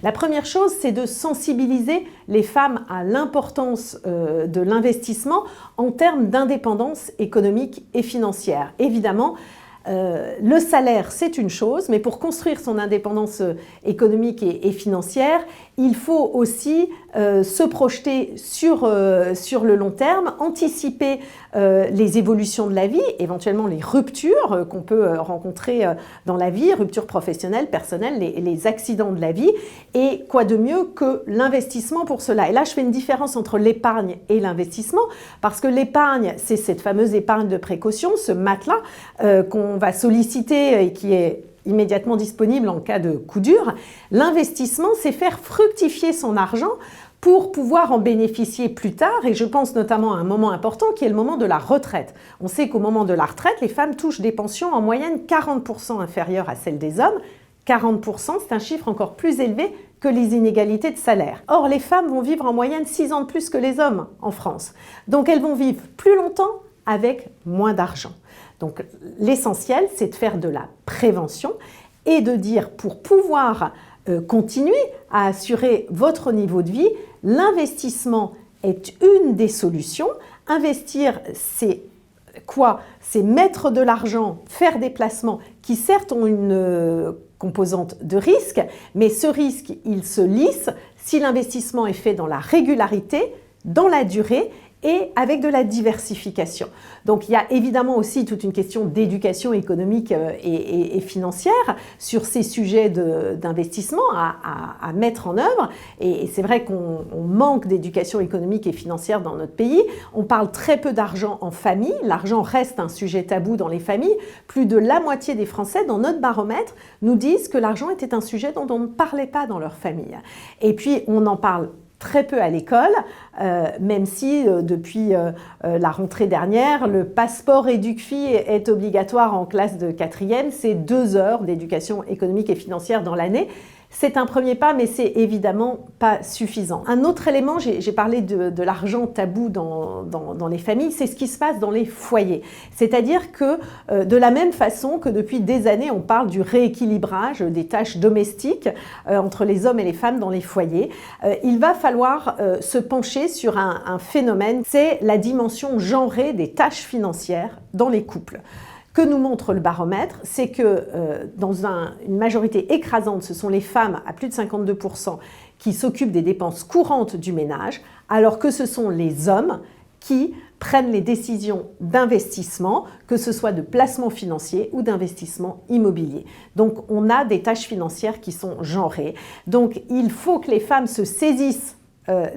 La première chose, c'est de sensibiliser les femmes à l'importance de l'investissement en termes d'indépendance économique et financière. Évidemment, le salaire, c'est une chose, mais pour construire son indépendance économique et financière, il faut aussi se projeter sur le long terme, anticiper les évolutions de la vie, éventuellement les ruptures qu'on peut rencontrer dans la vie, ruptures professionnelles, personnelles, les accidents de la vie, et quoi de mieux que l'investissement pour cela. Et là, je fais une différence entre l'épargne et l'investissement, parce que l'épargne, c'est cette fameuse épargne de précaution, ce matelas qu'on va solliciter et qui est immédiatement disponible en cas de coup dur. L'investissement, c'est faire fructifier son argent pour pouvoir en bénéficier plus tard, et je pense notamment à un moment important qui est le moment de la retraite. On sait qu'au moment de la retraite, les femmes touchent des pensions en moyenne 40% inférieures à celles des hommes. 40%, c'est un chiffre encore plus élevé que les inégalités de salaire. Or, les femmes vont vivre en moyenne 6 ans de plus que les hommes en France. Donc, elles vont vivre plus longtemps avec moins d'argent. Donc, l'essentiel, c'est de faire de la prévention et de dire, pour pouvoir continuer à assurer votre niveau de vie, l'investissement est une des solutions. Investir, c'est quoi? C'est mettre de l'argent, faire des placements qui certes ont une composante de risque, mais ce risque, il se lisse si l'investissement est fait dans la régularité, dans la durée et avec de la diversification. Donc il y a évidemment aussi toute une question d'éducation économique et financière sur ces sujets d'investissement à mettre en œuvre. Et c'est vrai qu'on manque d'éducation économique et financière dans notre pays. On parle très peu d'argent en famille. L'argent reste un sujet tabou dans les familles. Plus de la moitié des Français, dans notre baromètre, nous disent que l'argent était un sujet dont on ne parlait pas dans leur famille. Et puis on en parle très peu à l'école, même si depuis la rentrée dernière, le passeport EducFi est obligatoire en classe de 4e. C'est 2 heures d'éducation économique et financière dans l'année. C'est un premier pas, mais c'est évidemment pas suffisant. Un autre élément, j'ai parlé de l'argent tabou dans les familles, c'est ce qui se passe dans les foyers. C'est-à-dire que de la même façon que depuis des années, on parle du rééquilibrage des tâches domestiques entre les hommes et les femmes dans les foyers, il va falloir se pencher sur un phénomène, c'est la dimension genrée des tâches financières dans les couples. Que nous montre le baromètre, c'est que dans une majorité écrasante, ce sont les femmes à plus de 52% qui s'occupent des dépenses courantes du ménage, alors que ce sont les hommes qui prennent les décisions d'investissement, que ce soit de placement financier ou d'investissement immobilier. Donc on a des tâches financières qui sont genrées. Donc il faut que les femmes se saisissent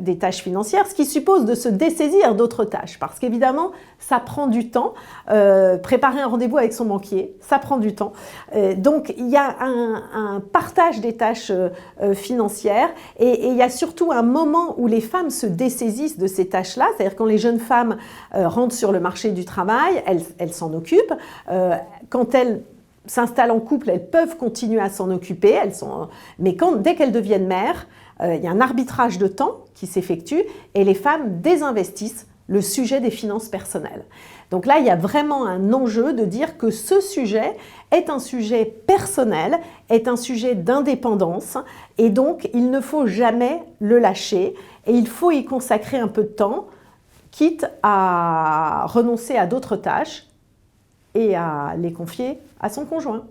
des tâches financières, ce qui suppose de se dessaisir d'autres tâches, parce qu'évidemment, ça prend du temps. Préparer un rendez-vous avec son banquier, ça prend du temps. Donc, il y a un partage des tâches financières et il y a surtout un moment où les femmes se dessaisissent de ces tâches-là, c'est-à-dire quand les jeunes femmes rentrent sur le marché du travail, elles s'en occupent. Quand elles s'installent en couple, elles peuvent continuer à s'en occuper, mais dès qu'elles deviennent mères, il y a un arbitrage de temps qui s'effectue et les femmes désinvestissent le sujet des finances personnelles. Donc là, il y a vraiment un enjeu de dire que ce sujet est un sujet personnel, est un sujet d'indépendance et donc il ne faut jamais le lâcher et il faut y consacrer un peu de temps, quitte à renoncer à d'autres tâches et à les confier à son conjoint.